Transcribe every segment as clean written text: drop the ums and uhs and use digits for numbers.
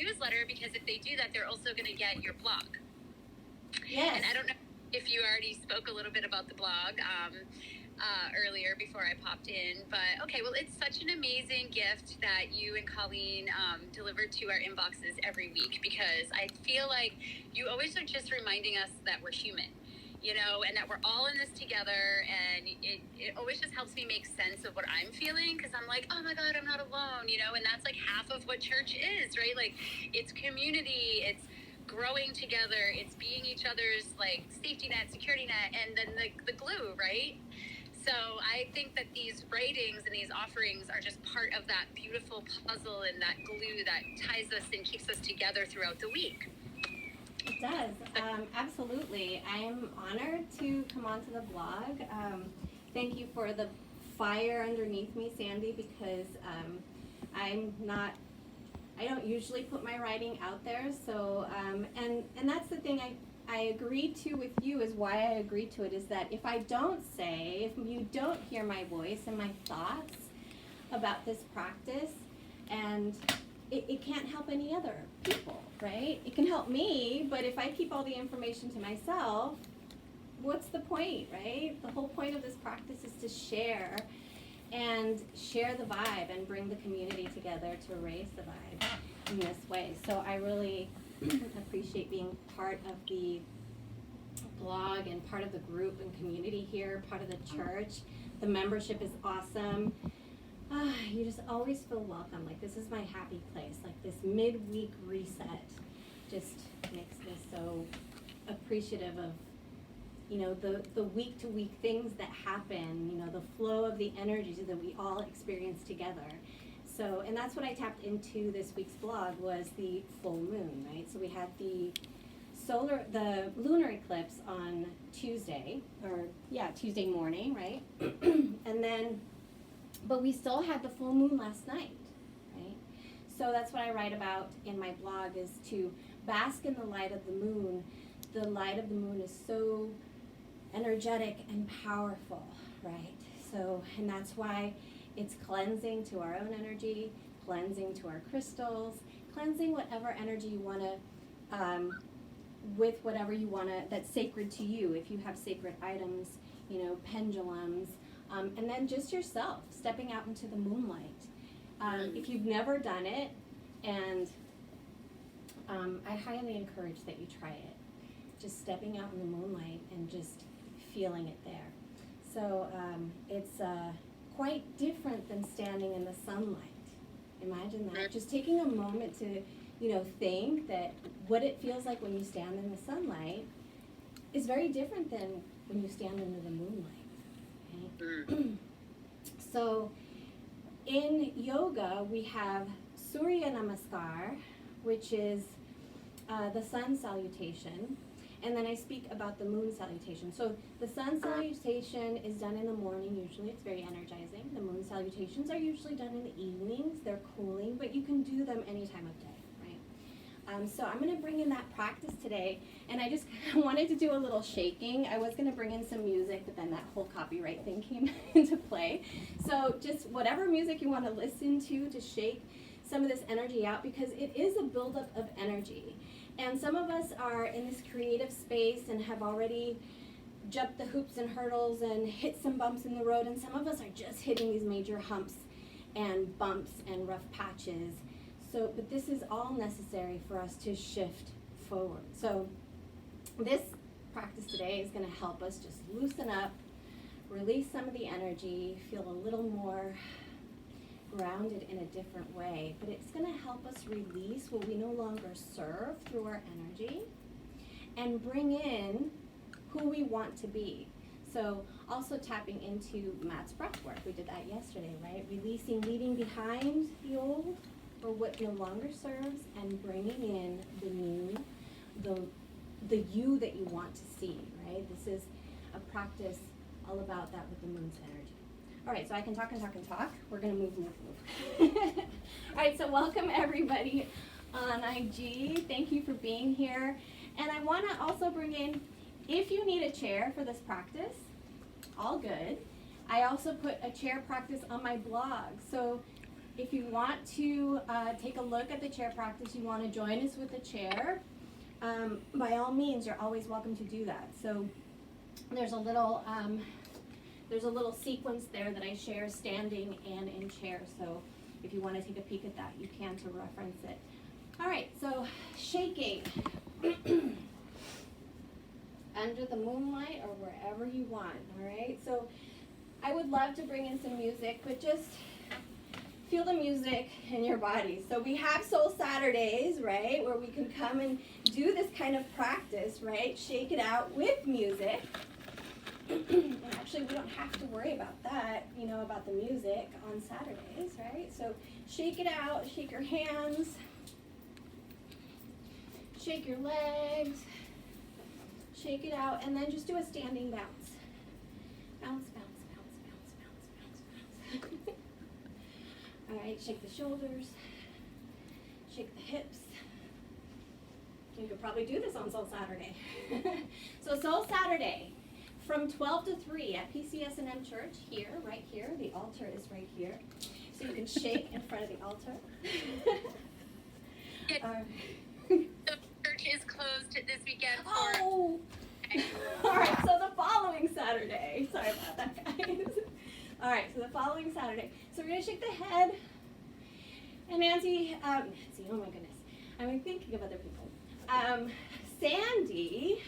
newsletter, because if they do that, they're also going to get your blog. Yes. And I don't know if you already spoke a little bit about the blog earlier before I popped in, but okay, well, it's such an amazing gift that you and Colleen deliver to our inboxes every week, because I feel like you always are just reminding us that we're human, you know, and that we're all in this together, and it always just helps me make sense of what I'm feeling, because I'm like, oh my God, I'm not alone, you know, and that's like half of what church is, right? Like, it's community, it's growing together, it's being each other's like safety net, security net, and then the glue, right? So I think that these writings and these offerings are just part of that beautiful puzzle and that glue that ties us and keeps us together throughout the week. It does, absolutely. I'm honored to come onto the blog. Thank you for the fire underneath me, Sandy, because I don't usually put my writing out there. So, and that's the thing I agreed to with you, is why I agreed to it, is that if if you don't hear my voice and my thoughts about this practice, and it can't help any other people, right? It can help me, but if I keep all the information to myself, what's the point, right? The whole point of this practice is to share the vibe and bring the community together to raise the vibe in this way. So I really appreciate being part of the blog and part of the group and community here, part of the church. The membership is awesome. You just always feel welcome. Like, this is my happy place. Like, this midweek reset just makes me so appreciative of, you know, the week to week things that happen, you know, the flow of the energies that we all experience together. So, and that's what I tapped into this week's blog, was the full moon, right? So we had the lunar eclipse on Tuesday morning, right? And then, but we still had the full moon last night, right? So that's what I write about in my blog, is to bask in the light of the moon. The light of the moon is so energetic and powerful, right? So, and that's why it's cleansing to our own energy, cleansing to our crystals, cleansing whatever energy you want to, with whatever you want to, that's sacred to you. If you have sacred items, you know, pendulums, and then just yourself, stepping out into the moonlight. If you've never done it, and I highly encourage that you try it. Just stepping out in the moonlight and just feeling it there. So it's quite different than standing in the sunlight. Imagine that. Just taking a moment to, you know, think that what it feels like when you stand in the sunlight is very different than when you stand under the moonlight. Okay? So in yoga, we have Surya Namaskar, which is the sun salutation. And then I speak about the moon salutation. So the sun salutation is done in the morning. Usually it's very energizing. The moon salutations are usually done in the evenings. They're cooling, but you can do them any time of day, right? So I'm going to bring in that practice today. And I just wanted to do a little shaking. I was going to bring in some music, but then that whole copyright thing came into play. So just whatever music you want to listen to shake some of this energy out, because it is a buildup of energy. And some of us are in this creative space and have already jumped the hoops and hurdles and hit some bumps in the road, and some of us are just hitting these major humps and bumps and rough patches. So, but this is all necessary for us to shift forward. So this practice today is going to help us just loosen up, release some of the energy, feel a little more grounded in a different way, but it's going to help us release what we no longer serve through our energy and bring in who we want to be. So also tapping into Matt's breath work. We did that yesterday, right? Releasing, leaving behind the old or what no longer serves, and bringing in the new, the you that you want to see, right? This is a practice all about that with the moon's energy. All right, so I can talk and talk and talk. We're going to move. All right, so welcome everybody on IG. Thank you for being here. And I want to also bring in, if you need a chair for this practice, all good. I also put a chair practice on my blog. So If you want to take a look at the chair practice, you want to join us with a chair, by all means, you're always welcome to do that. So there's a little sequence there that I share standing and in chair. So if you want to take a peek at that, you can to reference it. All right, so shaking under the moonlight or wherever you want. All right, so I would love to bring in some music, but just feel the music in your body. So we have Soul Saturdays, right, where we can come and do this kind of practice, right? Shake it out with music. And actually, we don't have to worry about that, you know, about the music on Saturdays, right? So shake it out, shake your hands, shake your legs, shake it out, and then just do a standing bounce. Bounce, bounce, bounce, bounce, bounce, bounce, bounce. All right, shake the shoulders, shake the hips. You could probably do this on Soul Saturday. So Soul Saturday, from 12 to 3 at PCS&M Church, here, right here. The altar is right here. So you can shake in front of the altar. The church is closed this weekend for... Oh! All right, so the following Saturday. Sorry about that, guys. All right, so the following Saturday. So we're going to shake the head. And Nancy, oh my goodness. I'm thinking of other people. Sandy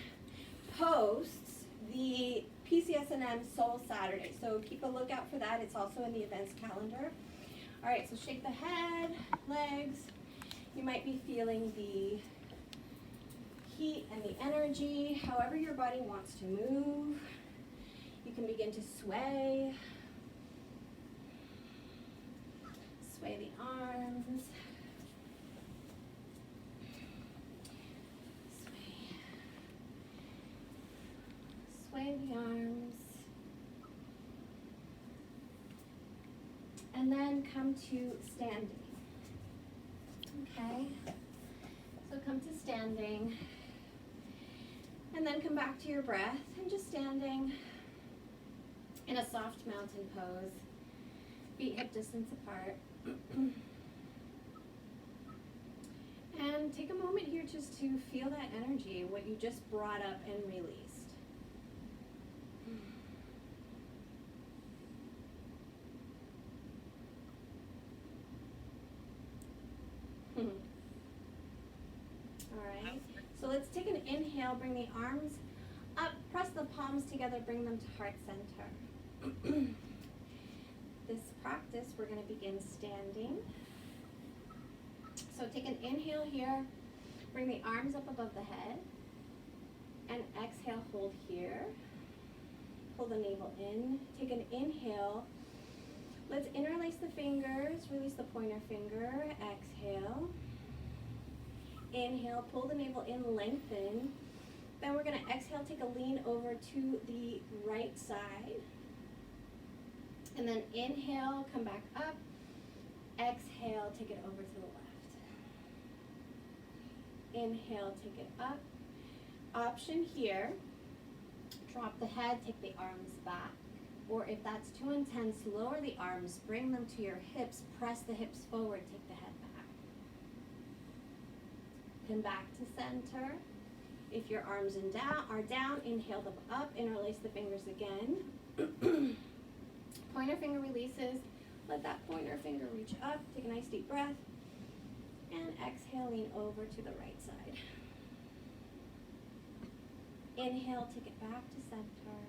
posts the PCS&M Soul Saturday. So keep a lookout for that. It's also in the events calendar. All right, so shake the head, legs. You might be feeling the heat and the energy, however your body wants to move. You can begin to sway. Sway the arms. Sway the arms. And then come to standing. Okay? So come to standing. And then come back to your breath and just standing in a soft mountain pose. Feet hip distance apart. And take a moment here just to feel that energy, what you just brought up and released. All right, so let's take an inhale, bring the arms up, press the palms together, bring them to heart center. This practice, we're going to begin standing. So take an inhale here, bring the arms up above the head, and exhale, hold here. Pull the navel in, take an inhale. Let's interlace the fingers, release the pointer finger, exhale. Inhale, pull the navel in, lengthen. Then we're going to exhale, take a lean over to the right side. And then inhale, come back up. Exhale, take it over to the left. Inhale, take it up. Option here, drop the head, take the arms back. Or if that's too intense, lower the arms, bring them to your hips, press the hips forward, take the head back. Come back to center. If your arms are down, inhale them up, interlace the fingers again. Pointer finger releases. Let that pointer finger reach up. Take a nice deep breath. And exhale, lean over to the right side. Inhale, take it back to center.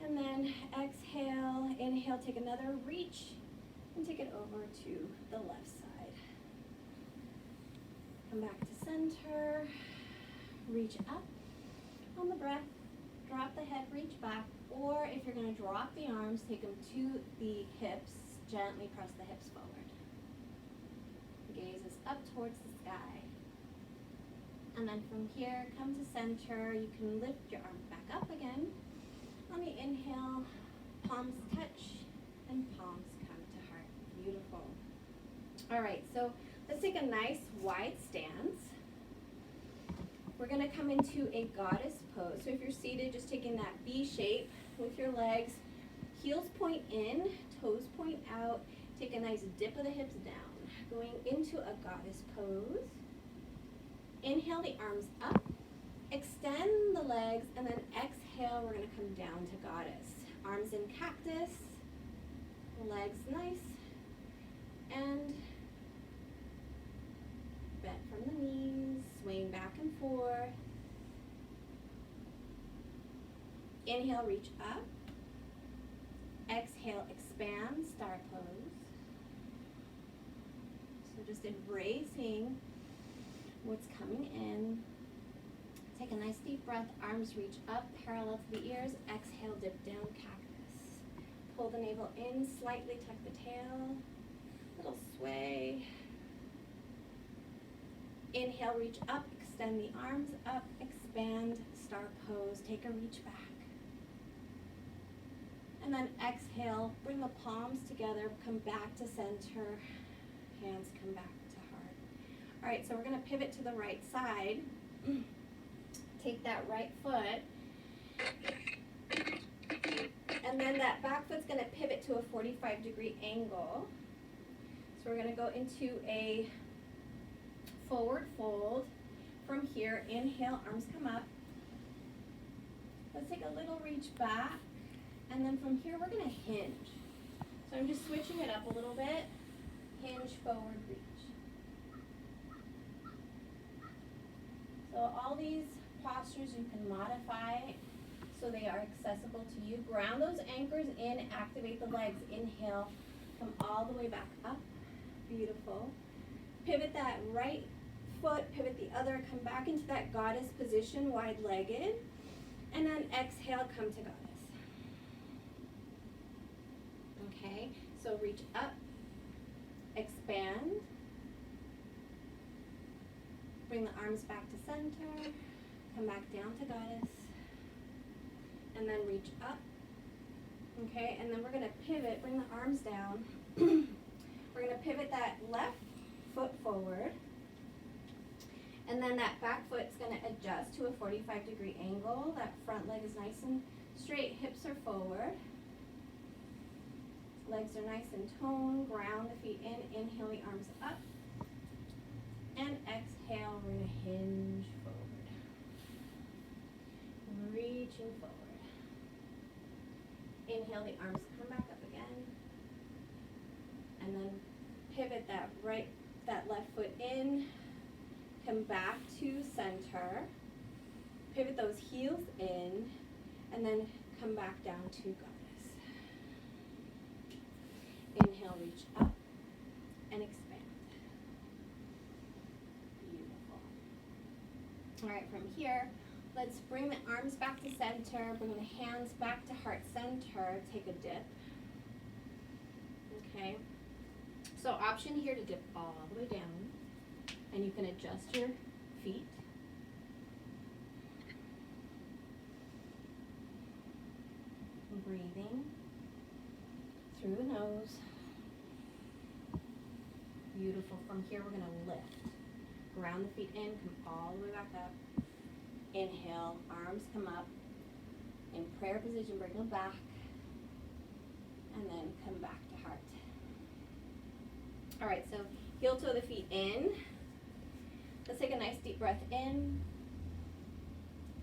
And then exhale, inhale, take another reach. And take it over to the left side. Come back to center. Reach up on the breath. Drop the head, reach back. Or if you're going to drop the arms, take them to the hips. Gently press the hips forward. Gaze is up towards the sky. And then from here, come to center. You can lift your arms back up again. On the inhale, palms touch and palms come to heart. Beautiful. All right, so let's take a nice wide stance. We're going to come into a goddess pose. So if you're seated, just taking that V shape with your legs, heels point in, toes point out, Take a nice dip of the hips down, going into a goddess pose. Inhale the arms up, extend the legs, and then exhale, we're gonna come down to goddess. Arms in cactus, legs nice, and bent from the knees, swaying back and forth. Inhale, reach up. Exhale, expand, star pose. So just embracing what's coming in. Take a nice deep breath, arms reach up, parallel to the ears. Exhale, dip down, cactus. Pull the navel in, slightly tuck the tail. Little sway. Inhale, reach up, extend the arms up, expand, star pose. Take a reach back. And then exhale, bring the palms together, come back to center, hands come back to heart. All right, so we're gonna pivot to the right side. Take that right foot, and then that back foot's gonna pivot to a 45-degree angle. So we're gonna go into a forward fold. From here, inhale, arms come up. Let's take a little reach back. And then from here, we're gonna hinge. So I'm just switching it up a little bit. Hinge, forward, reach. So all these postures you can modify so they are accessible to you. Ground those anchors in, activate the legs. Inhale, come all the way back up. Beautiful. Pivot that right foot, pivot the other, come back into that goddess position, wide-legged. And then exhale, come to goddess. Okay, so reach up, expand, bring the arms back to center, come back down to goddess, and then reach up. Okay, and then we're gonna pivot, bring the arms down. We're gonna pivot that left foot forward, and then that back foot's gonna adjust to a 45-degree angle. That front leg is nice and straight, hips are forward. Legs are nice and toned, ground the feet in, inhale the arms up, and exhale, we're gonna hinge forward. Reaching forward. Inhale, the arms come back up again, and then pivot that left foot in, come back to center, pivot those heels in, and then come back down to goddess. Inhale, reach up and expand. Beautiful. All right, from here, let's bring the arms back to center, bring the hands back to heart center, take a dip. Okay, so option here to dip all the way down, and you can adjust your feet. Breathing through the nose. Beautiful. From here, we're going to lift. Ground the feet in, come all the way back up. Inhale, arms come up. In prayer position, bring them back. And then come back to heart. All right, so heel toe the feet in. Let's take a nice deep breath in.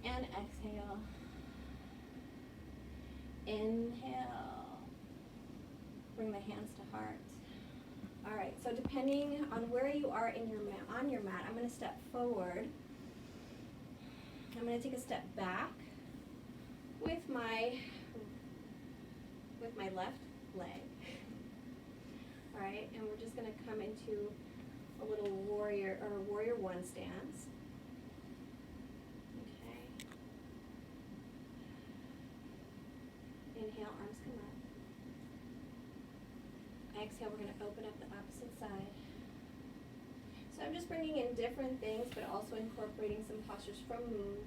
And exhale. Inhale. Bring the hands to heart. All right, so depending on where you are in your mat, I'm going to step forward. I'm going to take a step back with my left leg. All right, and we're just going to come into a little warrior one stance. Okay. Inhale, arms come up. Exhale, we're going to open up the opposite side. So I'm just bringing in different things, but also incorporating some postures from moon.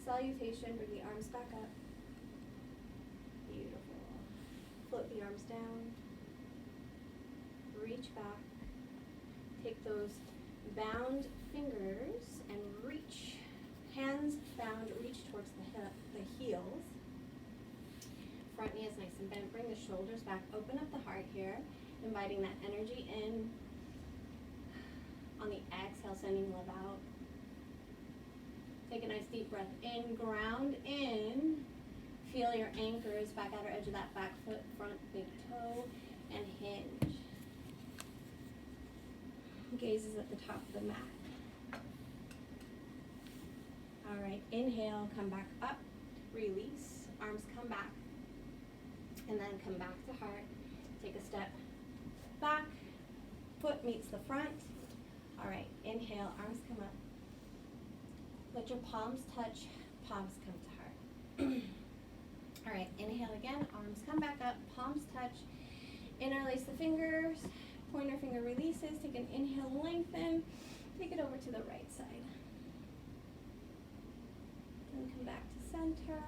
Salutation, bring the arms back up. Beautiful. Float the arms down. Reach back. Take those bound fingers and reach. Hands bound, reach towards the heels. Front knee is nice and bent. Bring the shoulders back. Open up the heart here. inviting that energy in. On the exhale, sending love out. Take a nice deep breath in, ground in. Feel your anchors back outer edge of that back foot, front big toe, and hinge. Gaze is at the top of the mat. All right, inhale, come back up, release, arms come back, and then come back to heart. Take a step back, foot meets the front. All right, inhale, arms come up. Let your palms touch, palms come to heart. All right, inhale again, arms come back up, palms touch. Interlace the fingers, pointer finger releases. Take an inhale, lengthen. Take it over to the right side. And come back to center.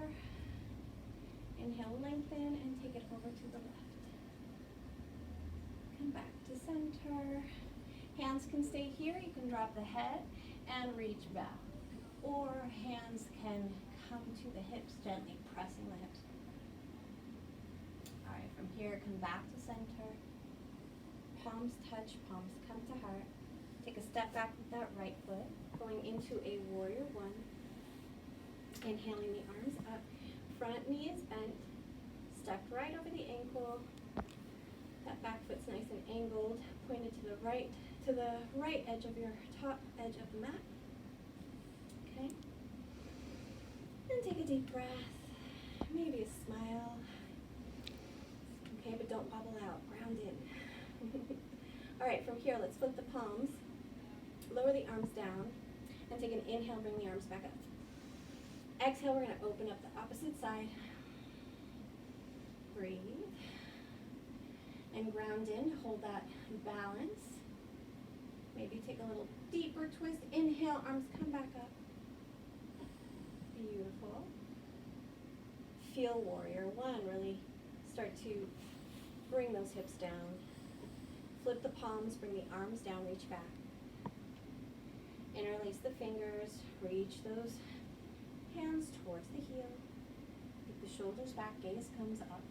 Inhale, lengthen, and take it over to the left. Come back to center. Hands can stay here. You can drop the head and reach back. Or hands can come to the hips, gently pressing the hips. All right, from here, come back to center. Palms touch, palms come to heart. Take a step back with that right foot, going into a warrior one. Inhaling the arms up. Front knee is bent. Step right over the ankle. That back foot's nice and angled, pointed to the right edge of your top edge of the mat. Okay. And take a deep breath. Maybe a smile. Okay, but don't bubble out. Ground in. All right, from here, let's flip the palms. Lower the arms down. And take an inhale, bring the arms back up. Exhale, we're going to open up the opposite side. Breathe. And ground in. Hold that balance. Maybe take a little deeper twist. Inhale, arms come back up. Beautiful. Feel warrior one. Really start to bring those hips down. Flip the palms, bring the arms down, reach back. Interlace the fingers, reach those hands towards the heel. Take the shoulders back, gaze comes up.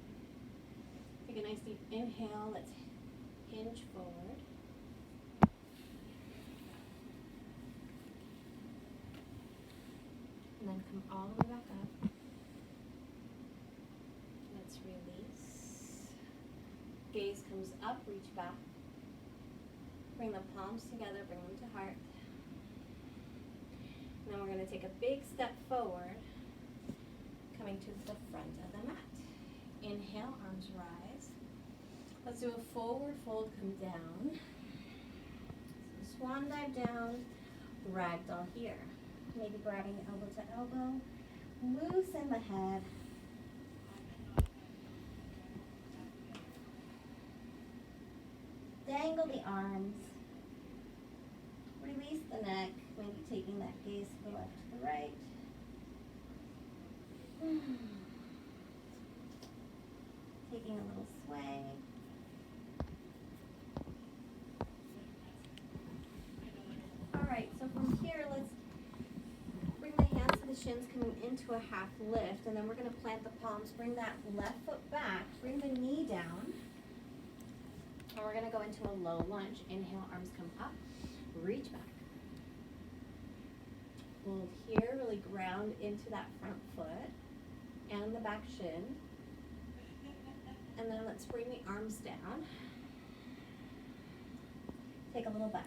Take a nice deep inhale, let's hinge forward. And then come all the way back up. Let's release. Gaze comes up, reach back. Bring the palms together, bring them to heart. And then we're going to take a big step forward, coming to the front of the mat. Inhale, arms rise. Let's do a forward fold, come down. So swan dive down, ragdoll here. Maybe grabbing elbow to elbow. Loosen the head. Dangle the arms. Release the neck, maybe taking that gaze to the left to the right. Taking a little sway. All right, so from here, let's bring the hands to the shins, coming into a half lift, and then we're going to plant the palms. Bring that left foot back, bring the knee down, and we're going to go into a low lunge. Inhale, arms come up. Reach back. Hold here, really ground into that front foot and the back shin. And then let's bring the arms down. Take a little bow.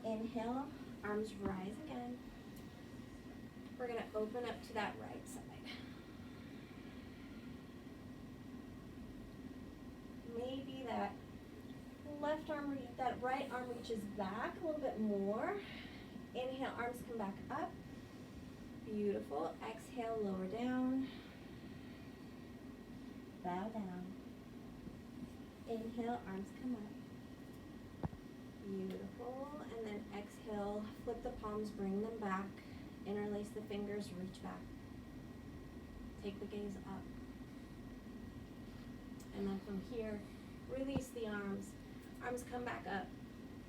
Inhale, arms rise again. We're going to open up to that right side. Maybe that left arm, that right arm reaches back a little bit more. Inhale, arms come back up. Beautiful. Exhale, lower down. Bow down. Inhale, arms come up. Beautiful. And then exhale, flip the palms, bring them back. Interlace the fingers, reach back. Take the gaze up. And then from here, release the arms. Arms come back up.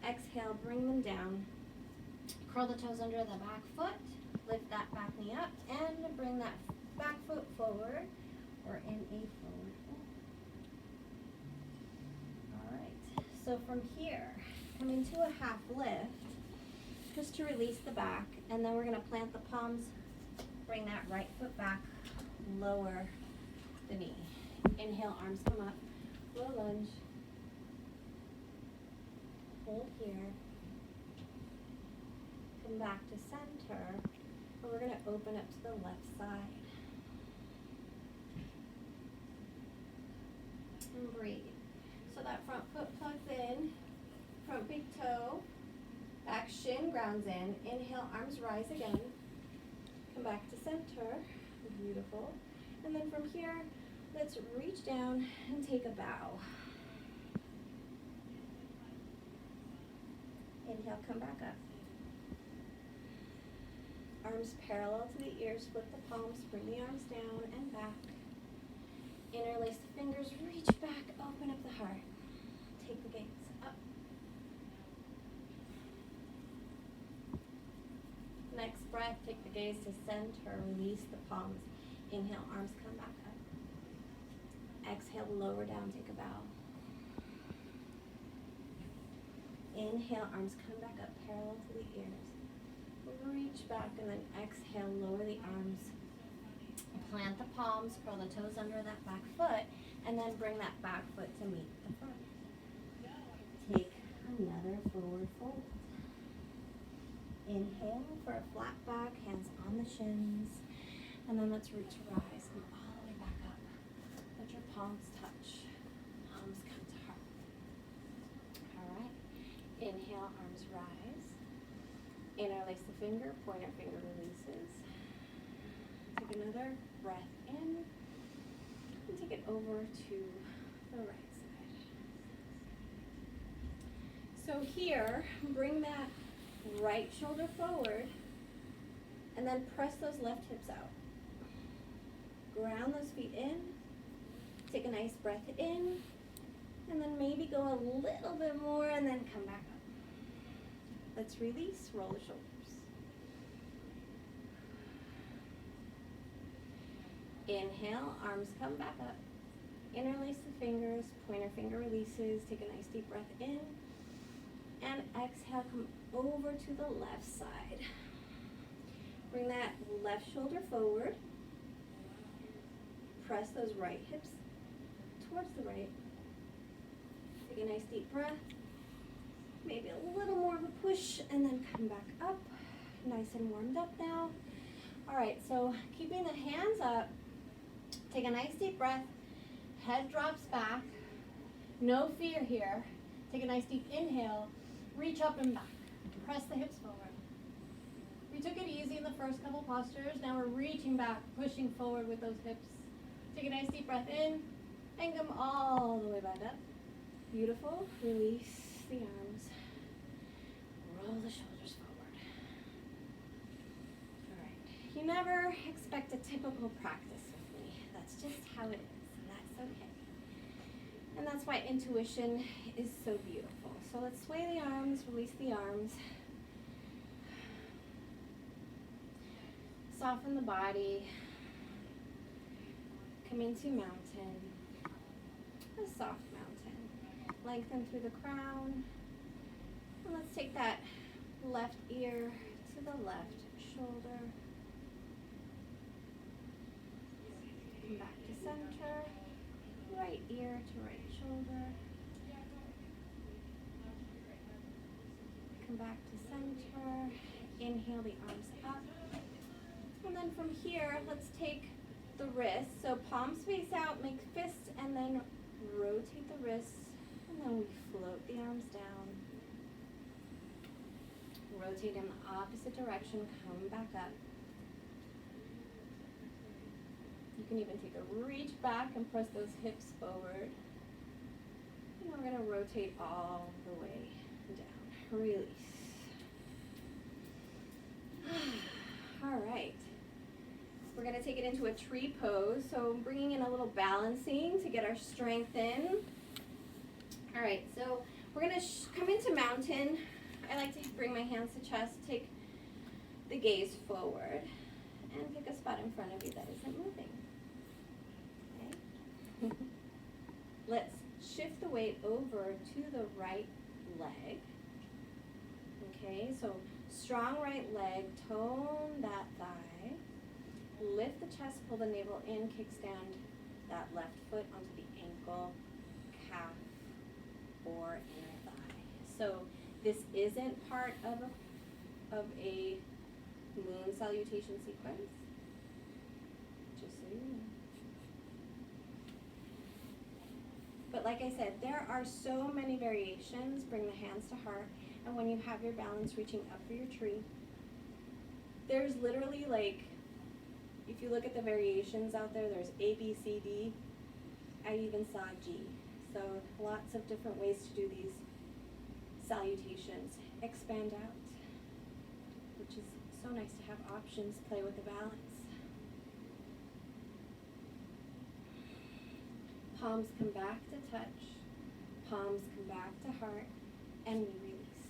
Exhale, bring them down. Curl the toes under the back foot. Lift that back knee up and bring that back foot forward or in a forward fold. So from here, come into a half lift, just to release the back, and then we're gonna plant the palms, bring that right foot back, lower the knee. Inhale, arms come up, low lunge. Hold here. Come back to center, and we're gonna open up to the left side. And breathe. So that front foot plugs in, front big toe, back shin grounds in. Inhale, arms rise again. Come back to center. Beautiful. And then from here, let's reach down and take a bow. Inhale, come back up. Arms parallel to the ears, flip the palms, bring the arms down and back. Interlace the fingers, reach back, open up the heart. Take the gaze up. Next breath, take the gaze to center, release the palms. Inhale, arms come back up. Exhale, lower down, take a bow. Inhale, arms come back up, parallel to the ears. Reach back and then exhale, lower the arms. Plant the palms, curl the toes under that back foot, and then bring that back foot to meet the front. Take another forward fold. Inhale for a flat back, hands on the shins, and then let's root to rise, come all the way back up. Let your palms touch, palms come to heart. All right, inhale, arms rise. Interlace the finger, pointer finger releases. Take another breath in, and take it over to the right side. So here, bring that right shoulder forward, and then press those left hips out. Ground those feet in, take a nice breath in, and then maybe go a little bit more, and then come back up. Let's release, roll the shoulders. Inhale, arms come back up. Interlace the fingers, pointer finger releases. Take a nice deep breath in. And exhale, come over to the left side. Bring that left shoulder forward. Press those right hips towards the right. Take a nice deep breath. Maybe a little more of a push, and then come back up. Nice and warmed up now. All right, so keeping the hands up, take a nice deep breath. Head drops back. No fear here. Take a nice deep inhale. Reach up and back. Press the hips forward. We took it easy in the first couple postures. Now we're reaching back, pushing forward with those hips. Take a nice deep breath in, and come all the way back up. Beautiful. Release the arms. Roll the shoulders forward. All right. You never expect a typical practice with me. That's just how it is, and that's okay. And that's why intuition is so beautiful. So let's sway the arms, release the arms. Soften the body. Come into mountain. A soft mountain. Lengthen through the crown. And let's take that left ear to the left shoulder. Come back to center. Right ear to right shoulder. Come back to center. Inhale the arms up. And then from here, let's take the wrists. So palms face out, make fists, and then rotate the wrists. And then we float the arms down. Rotate in the opposite direction, come back up. You can even take a reach back and press those hips forward. And we're going to rotate all the way down. Release. All right. We're going to take it into a tree pose. So I'm bringing in a little balancing to get our strength in. All right, so we're going to come into mountain. I like to bring my hands to chest, take the gaze forward, and pick a spot in front of you that isn't moving. Okay? Let's shift the weight over to the right leg. Okay, so strong right leg, tone that thigh, lift the chest, pull the navel in, kickstand that left foot onto the ankle, calf, or inner thigh. So this isn't part of a moon salutation sequence, just so you know. But like I said, there are so many variations. Bring the hands to heart, and when you have your balance reaching up for your tree, there's literally, like, if you look at the variations out there, there's A, B, C, D. I even saw G. So lots of different ways to do these salutations. Expand out, which is so nice to have options, play with the balance. Palms come back to touch, palms come back to heart, and we release.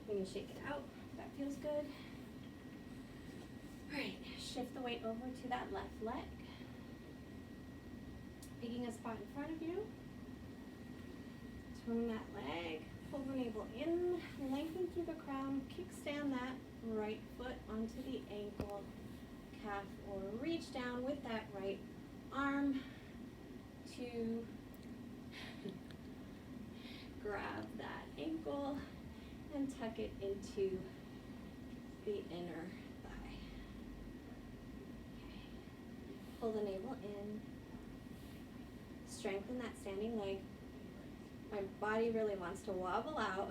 When you shake it out, that feels good. All right, shift the weight over to that left leg. Picking a spot in front of you. Tone that leg, pull the navel in, lengthen through the crown, kickstand that right foot onto the ankle, calf, or reach down with that right arm to grab that ankle and tuck it into the inner thigh. Okay. Pull the navel in, strengthen that standing leg. My body really wants to wobble out.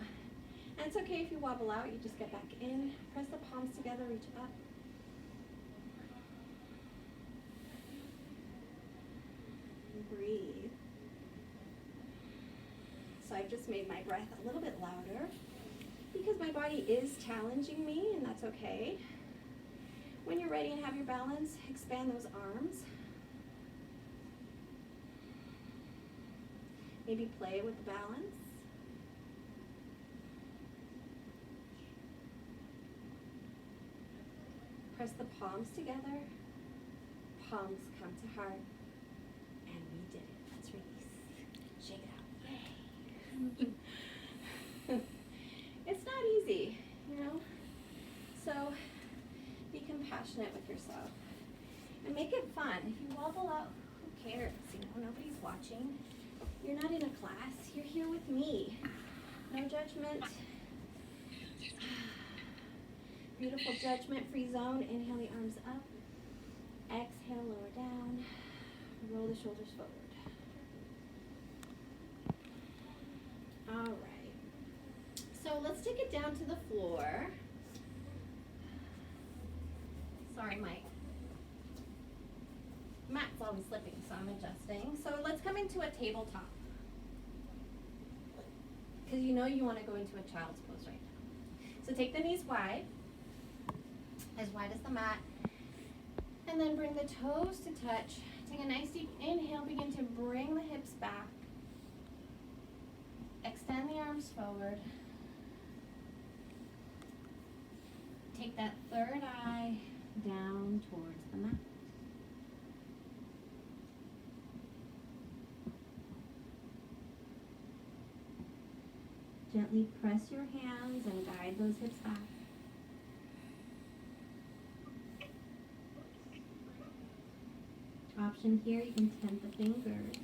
And it's okay if you wobble out, you just get back in. Press the palms together, reach up. Breathe. So I've just made my breath a little bit louder because my body is challenging me, and that's okay. When you're ready and have your balance, expand those arms. Maybe play with the balance. Press the palms together. Palms come to heart. And we did it. Let's release. Shake it out. Yay. It's not easy, you know? So be compassionate with yourself. And make it fun. If you wobble out, who cares? You know, nobody's watching. You're not in a class. You're here with me. No judgment. Beautiful judgment-free zone. Inhale the arms up. Exhale, lower down. Roll the shoulders forward. All right. So let's take it down to the floor. Sorry, Mike. Mat's always slipping, so I'm adjusting. So let's come into a tabletop. Because you know you want to go into a child's pose right now. So take the knees wide as the mat. And then bring the toes to touch. Take a nice deep inhale. Begin to bring the hips back. Extend the arms forward. Take that third eye down towards the mat. Gently press your hands and guide those hips back. Option here, you can tent the fingers.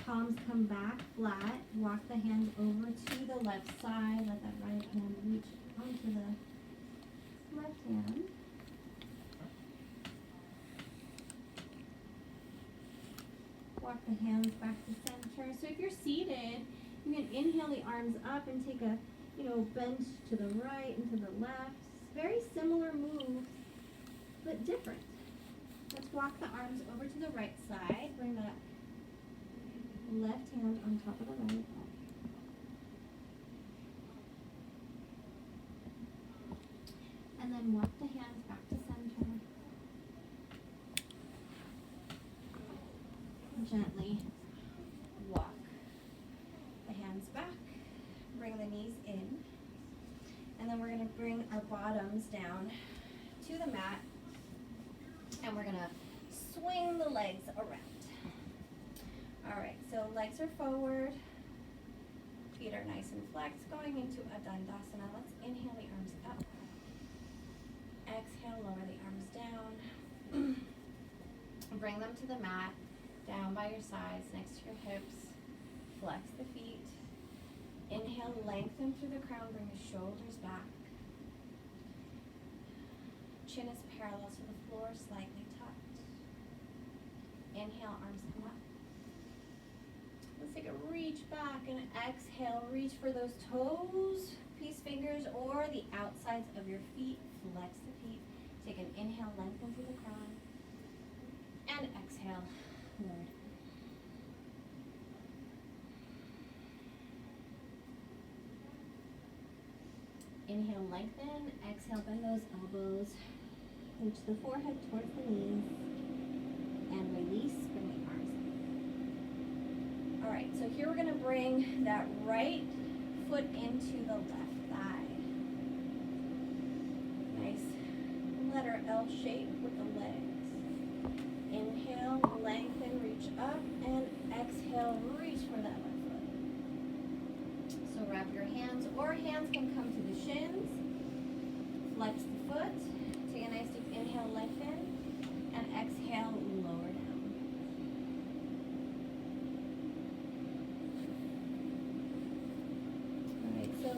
Palms come back flat. Walk the hands over to the left side. Let that right hand reach onto the left hand. Walk the hands back to center. So if you're seated, you can inhale the arms up and take a, bench to the right and to the left. Very similar moves, but different. Let's walk the arms over to the right side. Bring that left hand on top of the right. And then walk the hands back to center. Gently walk the hands back. Bring the knees in. And then we're gonna bring our bottoms down to the mat, and we're gonna swing the legs around. All right, so legs are forward, feet are nice and flexed, going into a Dandasana. Let's inhale the arms up. Exhale, lower the arms down. Bring them to the mat, down by your sides, next to your hips. Flex the feet. Inhale, lengthen through the crown, bring the shoulders back. Chin is parallel to the floor, slightly tucked. Inhale, arms come up. Let's take a reach back and exhale. Reach for those toes, peace fingers, or the outsides of your feet. Flex the feet. Take an inhale, lengthen through the crown. And exhale, lower down. Inhale, lengthen. Exhale, bend those elbows. Reach the forehead towards the knees. And release, bring the arms up. All right, so here we're gonna bring that right foot into the left thigh. Nice letter L shape with the legs. Inhale, lengthen, reach up, and exhale, reach for that left foot. So wrap your hands, or hands can come to the shins. Flex the foot. Take a nice deep inhale, lengthen, and exhale, lower down. All right, so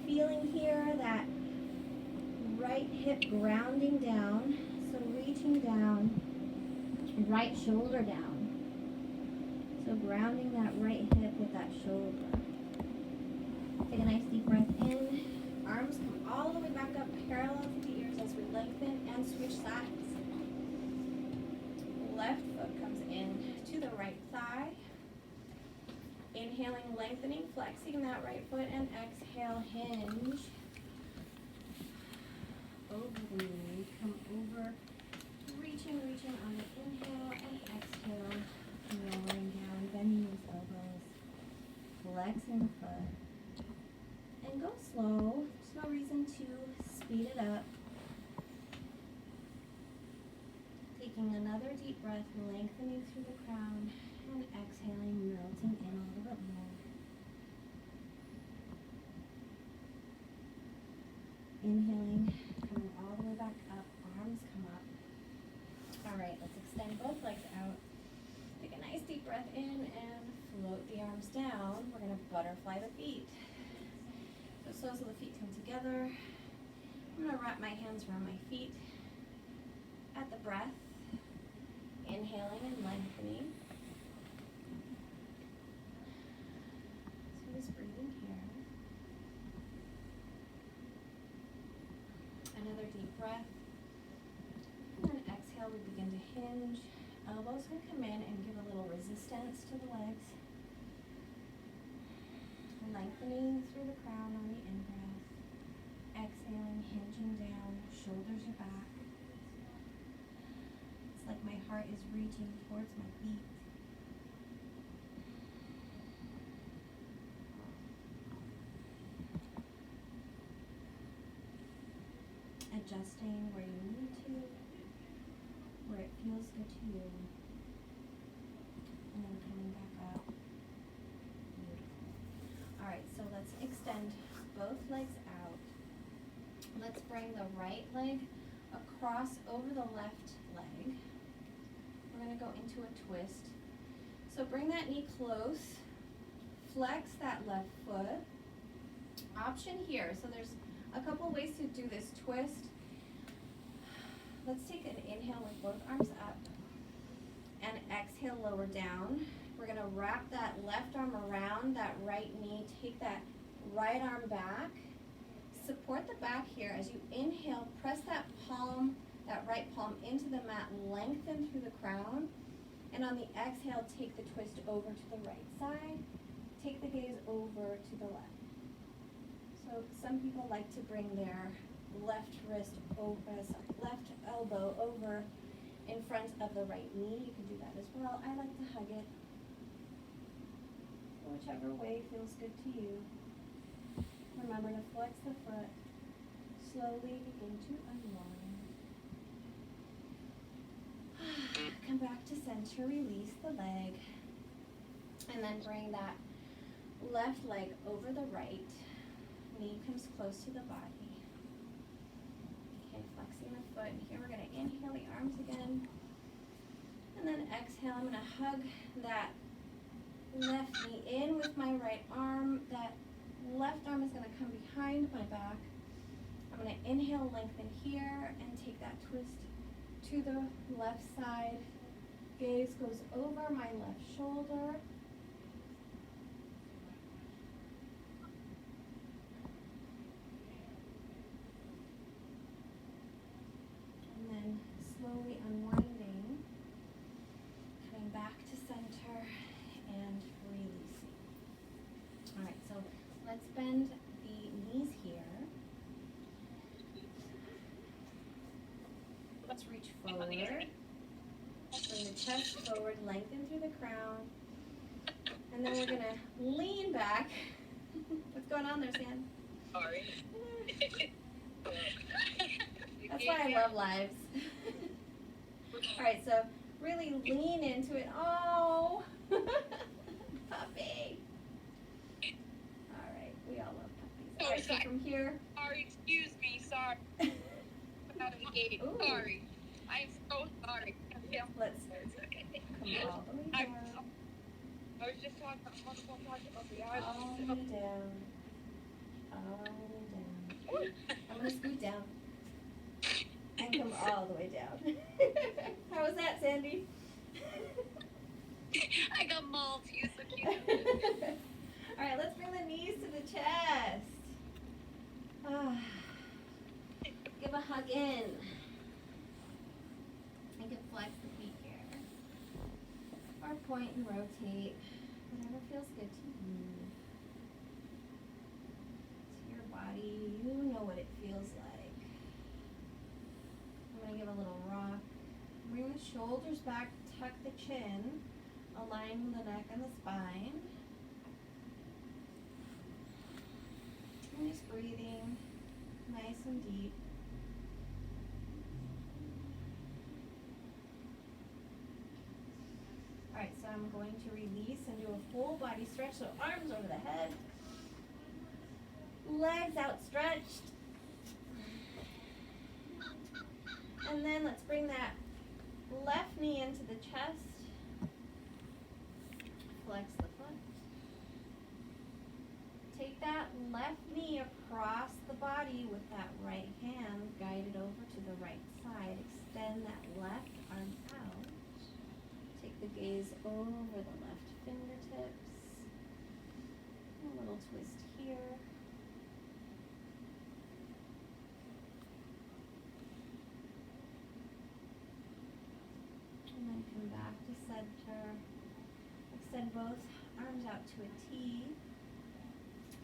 feeling here that right hip grounding down, so reaching down, right shoulder down. So grounding that right hip with that shoulder. Take a nice deep breath in. Arms come all the way back up, parallel to the ears as we lengthen and switch sides. Left foot comes in to the right thigh. Inhaling, lengthening, flexing that right foot, and exhale, hinge. Over the knee, come over. Reaching on the inhale and exhale, lowering down, bending those elbows, flexing the foot, and go slow. There's no reason to speed it up. Taking another deep breath, lengthening through the crown, and exhaling, melting in a little bit more. Inhaling, coming all the way back up, arms come up. All right, let's extend both legs out. Take a nice deep breath in and float the arms down. We're gonna butterfly the feet. So soles of the feet come together. I'm gonna wrap my hands around my feet at the breath. Inhaling and lengthening. So just breathing here. Another deep breath. And then exhale, we begin to hinge. Elbows can come in and give a little resistance to the legs. Lengthening through the crown on the in-breath. Exhaling, hinging down, shoulders are back. It's like my heart is reaching towards my feet. Adjusting where you need to, where it feels good to you, and then coming back up. Beautiful. All right, so let's extend both legs out. Let's bring the right leg across over the left leg. We're gonna go into a twist. So bring that knee close, flex that left foot. Option here, so there's a couple ways to do this twist. Let's take an inhale with both arms up and exhale, lower down. We're gonna wrap that left arm around that right knee, take that right arm back, support the back here. As you inhale, press that palm, that right palm into the mat, lengthen through the crown, and on the exhale, take the twist over to the right side, take the gaze over to the left. So some people like to bring their left wrist over, left elbow over in front of the right knee. You can do that as well. I like to hug it. Whichever way feels good to you. Remember to flex the foot. slowly begin to unwind. Come back to center, release the leg, and then bring that left leg over the right. Knee comes close to the body. Okay, flexing the foot. And here we're going to inhale the arms again. And then exhale, I'm going to hug that left knee in with my right arm. That left arm is going to come behind my back. I'm going to inhale, lengthen here, and take that twist to the left side. Gaze goes over my left shoulder. And then slowly unwinding, coming back to center and releasing. All right, so let's bend the knees here. Let's reach forward. Bring the chest forward, lengthen through the crown. And then we're going to lean back. What's going on there, Sam? Sorry. That's why I love lives. All right, so really lean into it. Oh, puppy. All right, we all love puppies. All right, so from here. Sorry, excuse me, sorry. Ooh. Sorry. I'm so sorry. Let's come all the way down. I was just talking about the All the way down. All the way down. I'm going to scoot down. And come all the way down. How was that, Sandy? I got mauled. You're so cute. All right, let's bring the knees to the chest. Give a hug in. You can flex the feet here. Or point and rotate. Whatever feels good to you. To your body, you know what it feels like. I'm going to give a little rock. Bring the shoulders back, tuck the chin, align the neck and the spine. And just breathing nice and deep. Alright, so I'm going to release and do a full body stretch. So arms over the head, legs outstretched. And then let's bring that left knee into the chest. Flex the foot. Take that left knee across the body with that right hand, guide it over to the right side. Extend that left arm out. Take the gaze over the left fingertips. A little twist here. And then come back to center. Extend both arms out to a T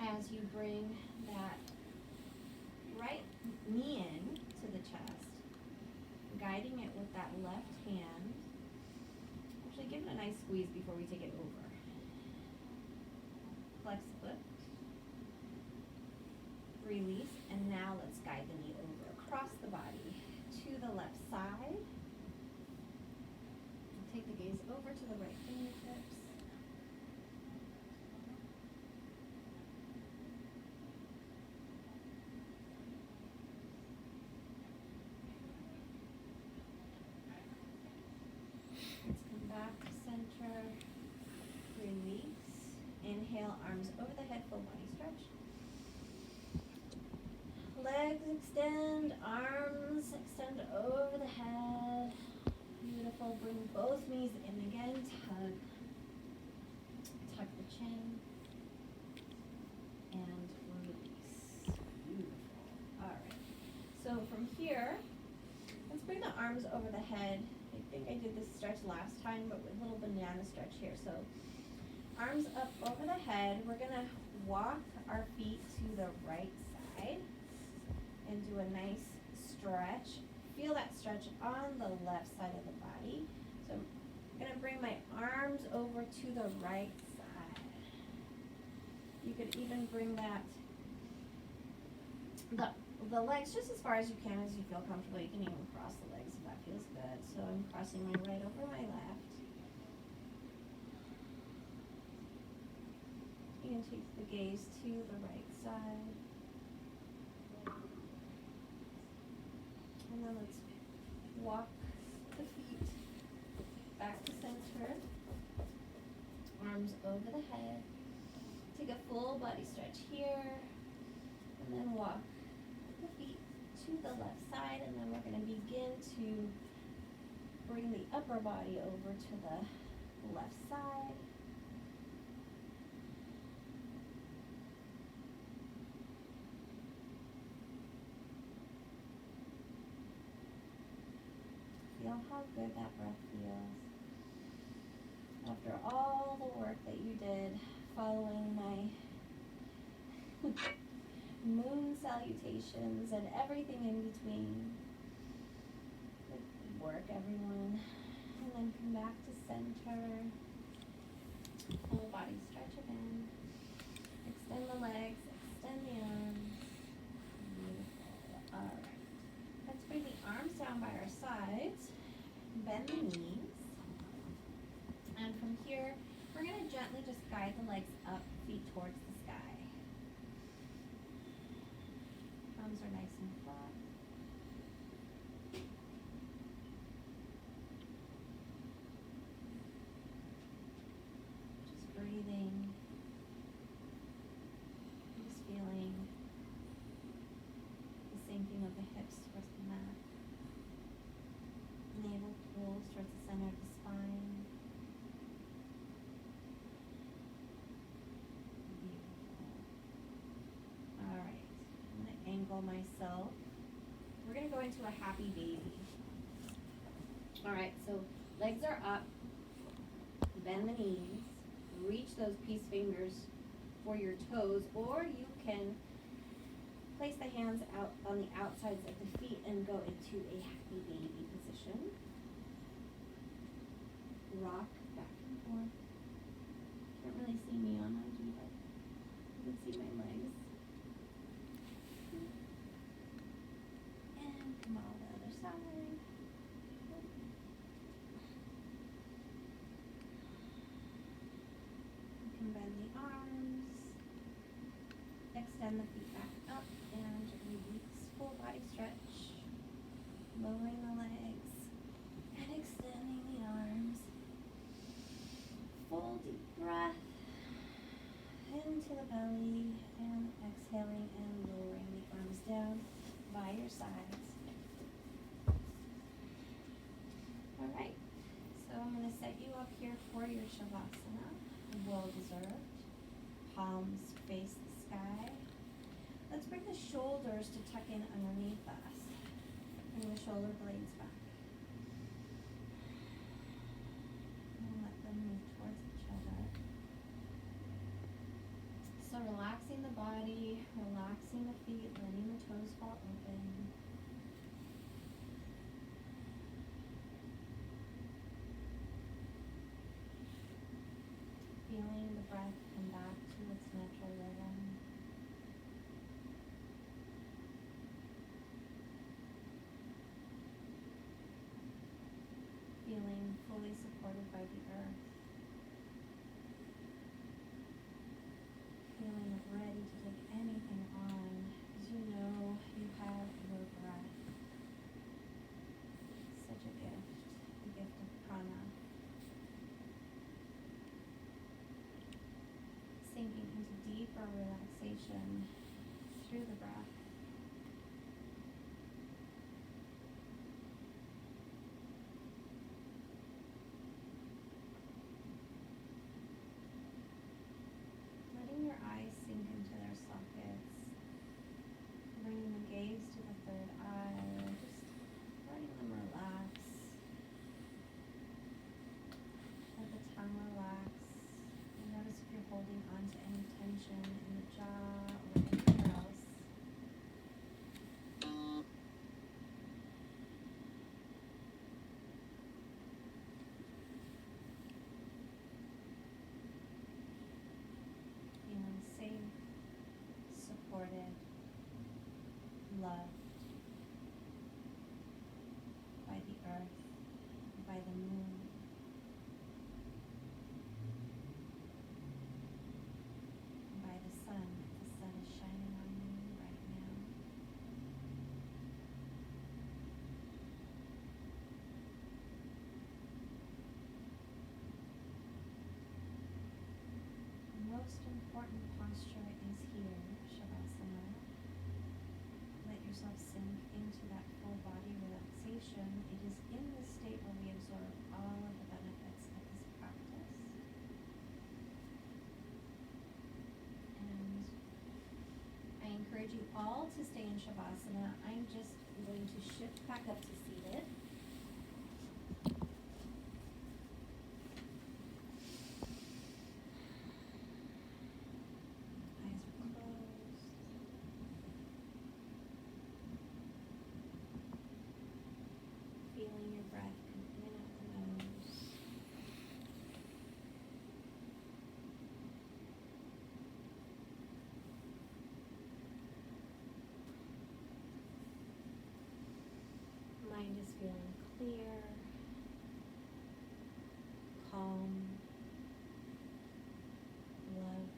as you bring that right knee in to the chest, guiding it with that left hand. Actually, give it a nice squeeze before we take it over. Flex the foot. Release, and now let's guide the knee over across the body to the left side. Take the gaze over to the right fingertips. Let's come back to center. Release. Inhale, arms over the head, full body stretch. Legs extend, arms extend over the head. Beautiful. Bring both knees in again. Tug. Tuck the chin. And release. Beautiful. Alright. So from here, let's bring the arms over the head. I think I did this stretch last time, but with a little banana stretch here. So arms up over the head. We're going to walk our feet to the right side and do a nice stretch. Feel that stretch on the left side of the body. So I'm going to bring my arms over to the right side. You could even bring the the legs just as far as you can, as you feel comfortable. You can even cross the legs if that feels good. So I'm crossing my right over my left. You can take the gaze to the right side. And then let's walk the feet back to center. Arms over the head. Take a full body stretch here. And then walk the feet to the left side. And then we're going to begin to bring the upper body over to the left side. Feel how good that breath feels. After all the work that you did following my moon salutations and everything in between. Good work, everyone. And then come back to center. Full body stretch again. Extend the legs, extend the arms. Beautiful. Alright. Let's bring the arms down by our sides. Bend the knees. And from here, we're going to gently just guide the legs up, feet towards the sky. Arms are nice and flat. Just breathing. Just feeling the sinking of the hips towards the mat. Navel pulls towards the center of the spine. Angle myself. We're going to go into a happy baby. Alright, so legs are up. Bend the knees. Reach those peace fingers for your toes, or you can place the hands out on the outsides of the feet and go into a happy baby position. Rock back and forth. Can't really see me on IG, but you can see my legs. Come on the other side. You can bend the arms. Extend the feet back up and release. Full body stretch. Lowering the legs and extending the arms. Full deep breath into the belly and exhaling and lowering the arms down by your sides. Alright, so I'm going to set you up here for your Shavasana, well deserved. Palms face the sky. Let's bring the shoulders to tuck in underneath us. Bring the shoulder blades back. And let them move towards each other. So relaxing the body, relaxing the feet, letting the toes fall open. Feeling the breath come back to its natural rhythm. Feeling fully supported by the earth. Feeling ready to take anything on, because you know you have your breath. Such a gift, the gift of prana. Sinking into deeper relaxation through the breath. Letting your eyes sink into their sockets. Bringing the gaze to the third eye. Just letting them relax. Let the tongue relax. Notice if you're holding on to any tension in the jaw or anywhere else. Feeling safe, supported, loved. most important posture is here, Shavasana. Let yourself sink into that full body relaxation. It is in this state where we absorb all of the benefits of this practice. And I encourage you all to stay in Shavasana. I'm just going to shift back up to seated. Eyes are closed. Feeling your breath come in out the nose. Mind is feeling clear, calm, loved.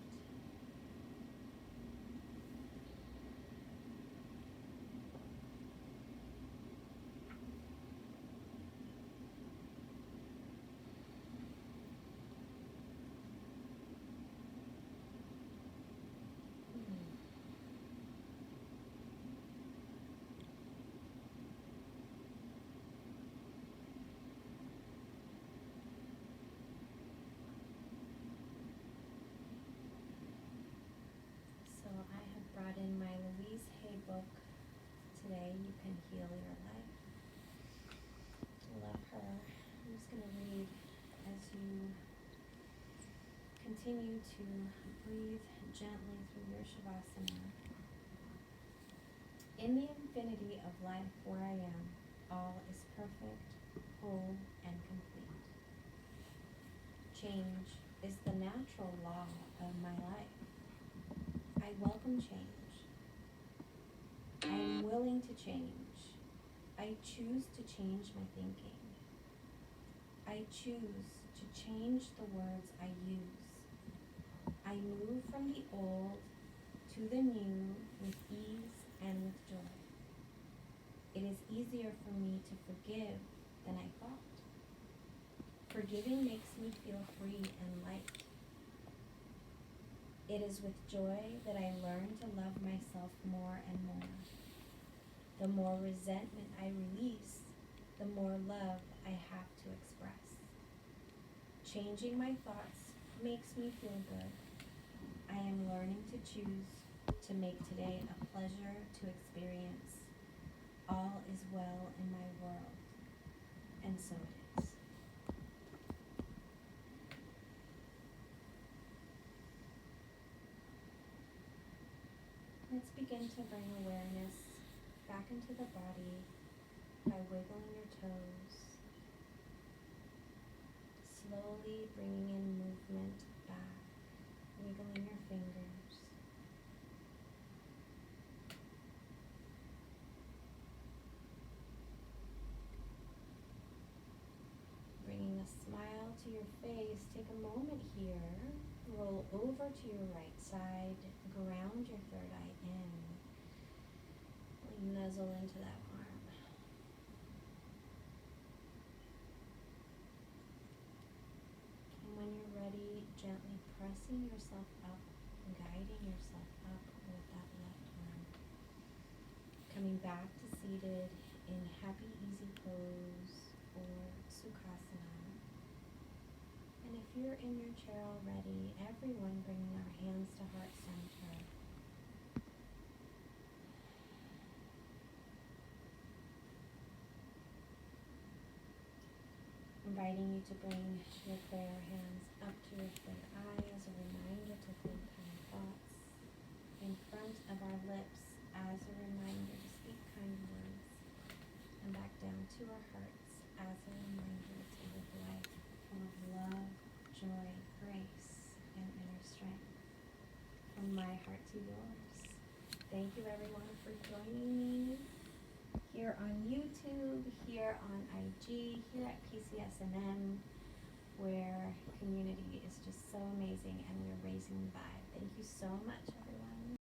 So I have brought in my Louise Hay book today, You Can Heal Your Life. I love her. I'm just going to read as you continue to breathe gently through your Shavasana. In the infinity of life where I am, all is perfect, whole, and complete. Change is the natural law of my life. I welcome change. I am willing to change. I choose to change my thinking. I choose to change the words I use. I move from the old to the new with ease and with joy. It is easier for me to forgive than I thought. Forgiving makes me feel free and light. It is with joy that I learn to love myself more and more. The more resentment I release, the more love I have to express. Changing my thoughts makes me feel good. I am learning to choose to make today a pleasure to experience. All is well in my world, and so it is. Let's begin to bring awareness back into the body by wiggling your toes, slowly bringing in movement back, wiggling your fingers. Bringing a smile to your face, take a moment here, roll over to your right side, ground your third eye in, nuzzle into that arm. And when you're ready, gently pressing yourself up, guiding yourself up with that left arm. Coming back to seated in happy easy pose or Sukhasana. And if you're in your chair already, everyone bringing our hands to heart center. Inviting you to bring your prayer hands up to your third eye as a reminder to think kind thoughts. In front of our lips as a reminder to speak kind words. And back down to our hearts as a reminder to live life full of love, joy, grace, and inner strength. From my heart to yours. Thank you everyone for joining me here on YouTube, here on IG, here at PCS&M, where community is just so amazing and we're raising the vibe. Thank you so much.